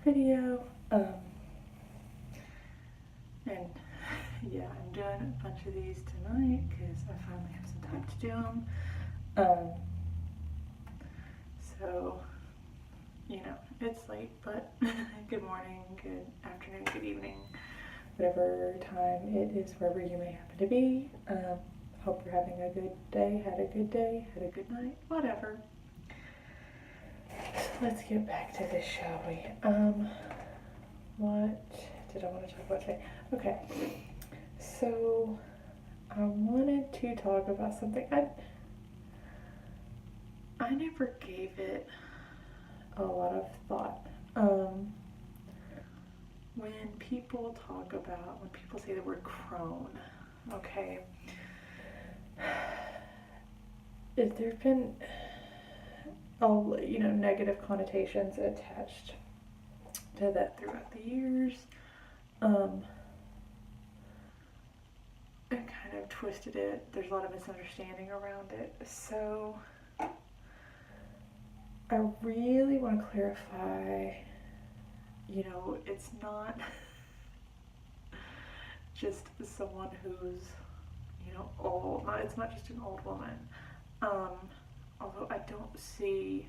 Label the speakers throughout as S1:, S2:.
S1: video. And yeah, I'm doing a bunch of these tonight because I finally have some time to do them. So, it's late, but good morning, good afternoon, good evening, whatever time it is, wherever you may happen to be. Hope you're having a good day, had a good night, whatever. So let's get back to this, shall we? What did I want to talk about today? Okay, so I wanted to talk about something. I never gave it a lot of thought. When people say the word crone, okay, there've been negative connotations attached to that throughout the years. And kind of twisted it. There's a lot of misunderstanding around it. So I really want to clarify, it's not just someone who's, old. It's not just an old woman. Although I don't see,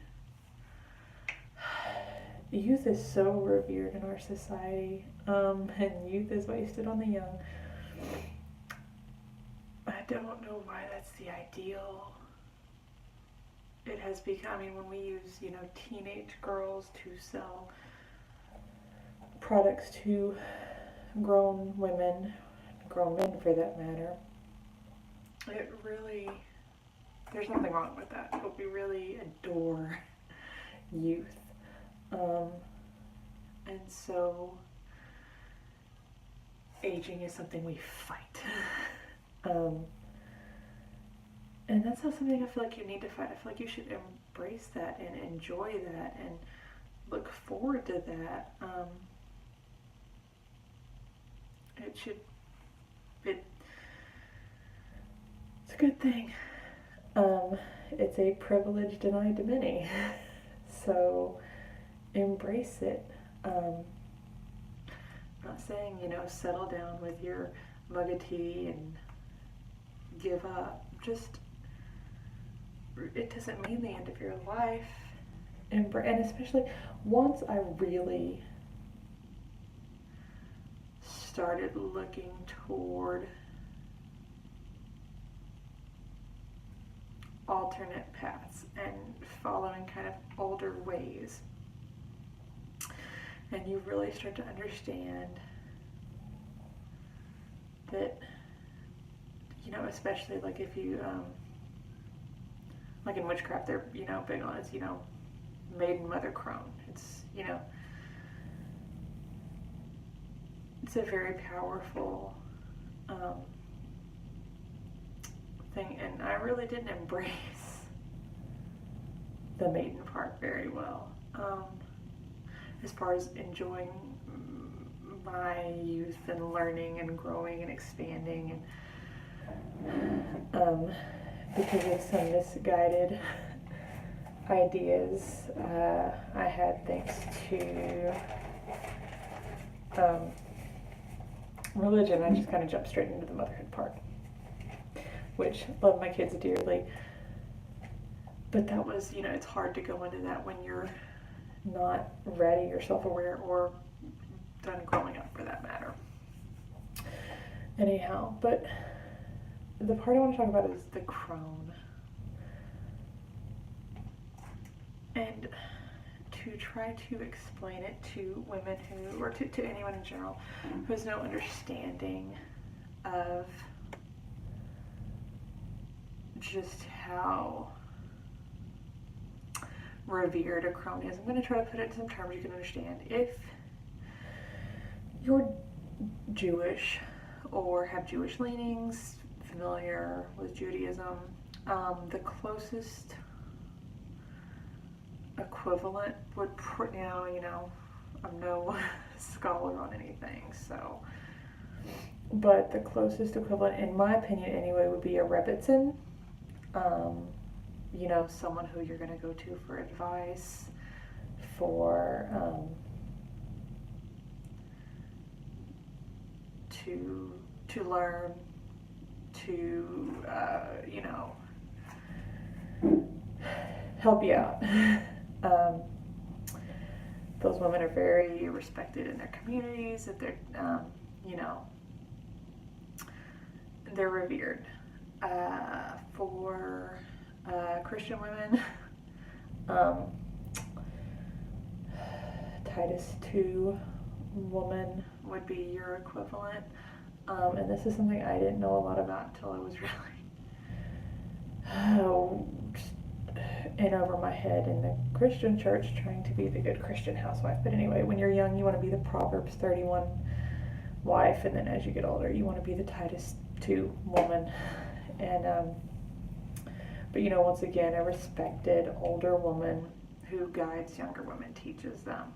S1: youth is so revered in our society, and youth is wasted on the young. I don't know why that's the ideal. It has become, when we use, teenage girls to sell products to grown women, grown men for that matter, it really, there's nothing wrong with that, but we really adore youth. And so aging is something we fight. And that's not something I feel like you need to fight. I feel like you should embrace that and enjoy that and look forward to that. It's a good thing. It's a privilege denied to many. So embrace it. I'm not saying, settle down with your mug of tea and give up. Just, it doesn't mean the end of your life. And especially once I really started looking toward alternate paths and following kind of older ways, and you really start to understand that, especially like if you, like in witchcraft, they're, big on it's, maiden mother crone. It's, it's a very powerful thing, and I really didn't embrace the maiden part very well. As far as enjoying my youth and learning and growing and expanding, and because of some misguided ideas I had thanks to religion, I just kind of jumped straight into the motherhood part, which love my kids dearly, but that was, it's hard to go into that when you're not ready or self-aware or done growing up for that matter. Anyhow, but the part I want to talk about is the crone. And to try to explain it to women who, or to anyone in general, who has no understanding of just how revered a crone is. I'm going to try to put it in some terms you can understand. If you're Jewish or have Jewish leanings, familiar with Judaism, the closest equivalent would, I'm no scholar on anything, so, but the closest equivalent, in my opinion anyway, would be a Rebbitzin. Someone who you're going to go to for advice, for to learn, to help you out. um, those women are very respected in their communities. That they're you know they're revered. For Christian women, um, Titus 2 woman would be your equivalent. And this is something I didn't know a lot about until I was really in over my head in the Christian church trying to be the good Christian housewife. But anyway, when you're young, you want to be the Proverbs 31 wife, and then as you get older, you want to be the Titus 2 woman. And but once again, a respected older woman who guides younger women, teaches them.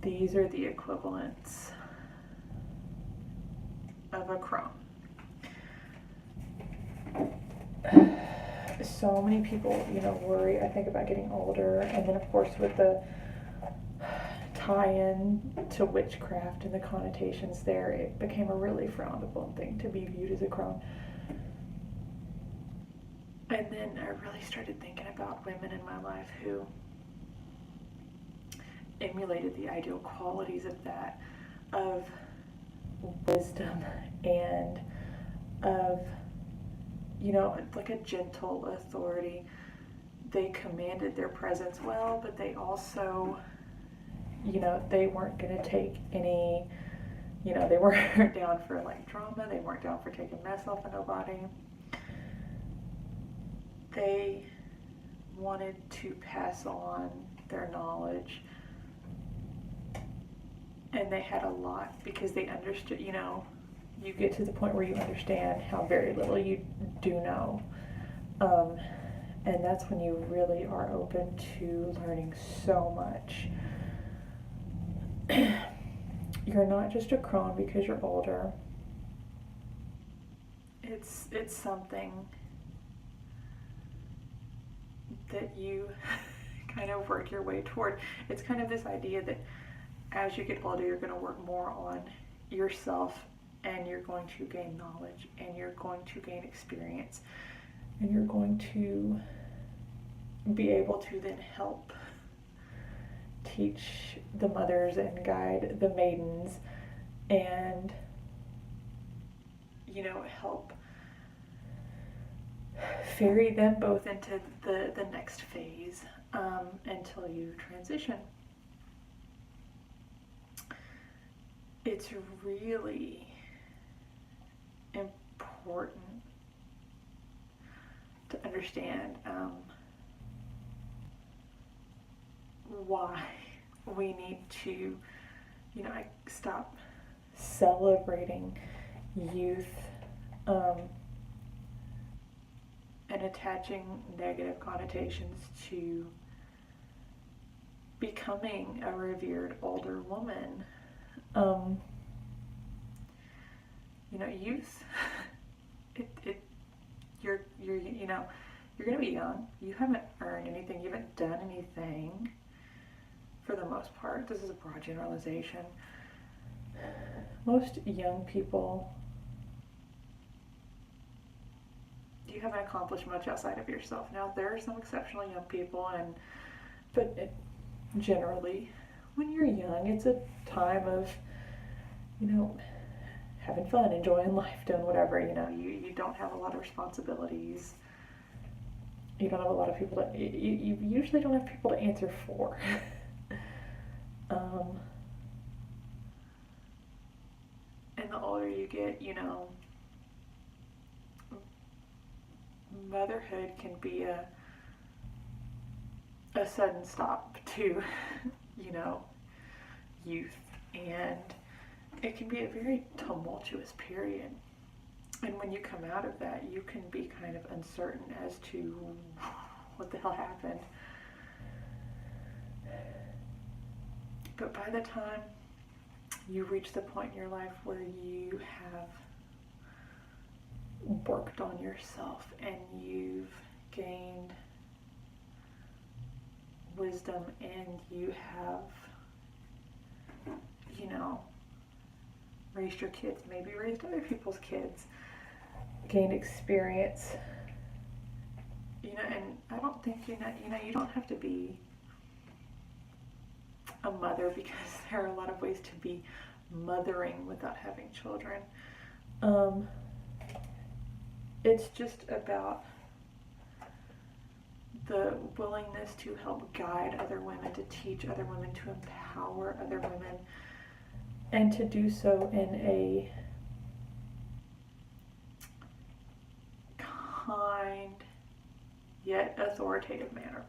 S1: These are the equivalents of a crone. So many people, worry, I think, about getting older, and then of course with the tie-in to witchcraft and the connotations there, it became a really frowned upon thing to be viewed as a crone. And then I really started thinking about women in my life who emulated the ideal qualities of that, of wisdom and of, like a gentle authority. They commanded their presence well, but they also, they weren't going to take any, they weren't down for like drama. They weren't down for taking mess off of nobody. They wanted to pass on their knowledge, and they had a lot because they understood, you get to the point where you understand how very little you do know. And that's when you really are open to learning so much. You're not just a crone because you're older. It's something that you kind of work your way toward. It's kind of this idea that as you get older, you're going to work more on yourself, and you're going to gain knowledge, and you're going to gain experience, and you're going to be able to then help teach the mothers and guide the maidens, and help ferry them both into the next phase until you transition. It's really important to understand why we need to, stop celebrating youth and attaching negative connotations to becoming a revered older woman. Youth, you're going to be young. You haven't earned anything. You haven't done anything for the most part. This is a broad generalization. Most young people, you haven't accomplished much outside of yourself. Now, there are some exceptional young people, but generally, when you're young, it's a time of, having fun, enjoying life, doing whatever. You don't have a lot of responsibilities. You don't have a lot of people to, you usually don't have people to answer for. And the older you get, motherhood can be a sudden stop to, youth, and it can be a very tumultuous period. And when you come out of that, you can be kind of uncertain as to what the hell happened. But by the time you reach the point in your life where you have worked on yourself and you've gained wisdom and you have, raised your kids, maybe raised other people's kids, gained experience, and I don't think you don't have to be a mother, because there are a lot of ways to be mothering without having children. Um, it's just about the willingness to help guide other women, to teach other women, to empower other women, and to do so in a kind yet authoritative manner.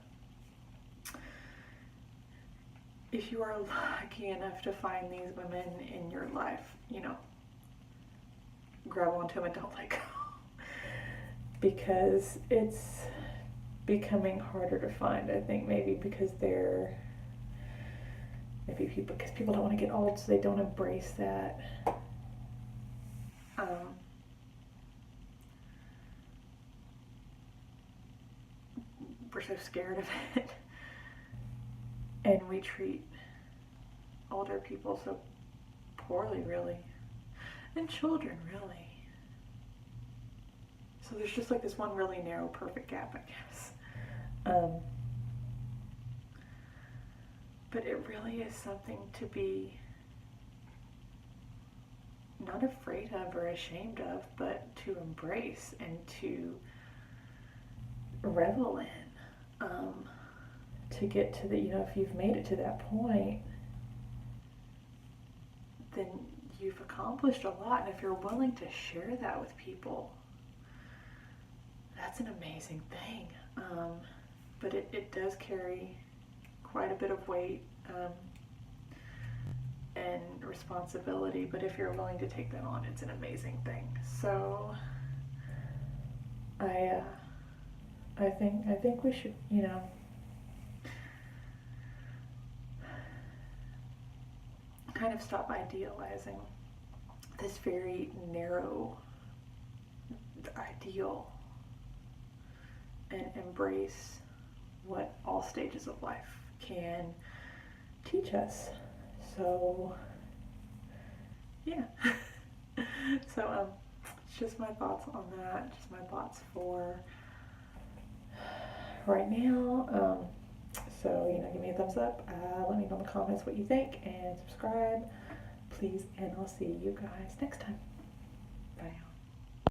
S1: If you are lucky enough to find these women in your life, grab onto them and don't let go. Because it's becoming harder to find, I think, maybe because people don't want to get old, so they don't embrace that. We're so scared of it. And we treat older people so poorly, really. And children, really. So there's just like this one really narrow, perfect gap, I guess. But it really is something to be not afraid of or ashamed of, but to embrace and to revel in. To get to the, if you've made it to that point, then you've accomplished a lot. And if you're willing to share that with people, that's an amazing thing. But it does carry quite a bit of weight and responsibility. But if you're willing to take that on, it's an amazing thing. So I think we should, kind of stop idealizing this very narrow ideal and embrace what all stages of life can teach us. So, yeah. So, it's just my thoughts on that, just my thoughts for right now. So, give me a thumbs up, let me know in the comments what you think, and subscribe, please, and I'll see you guys next time.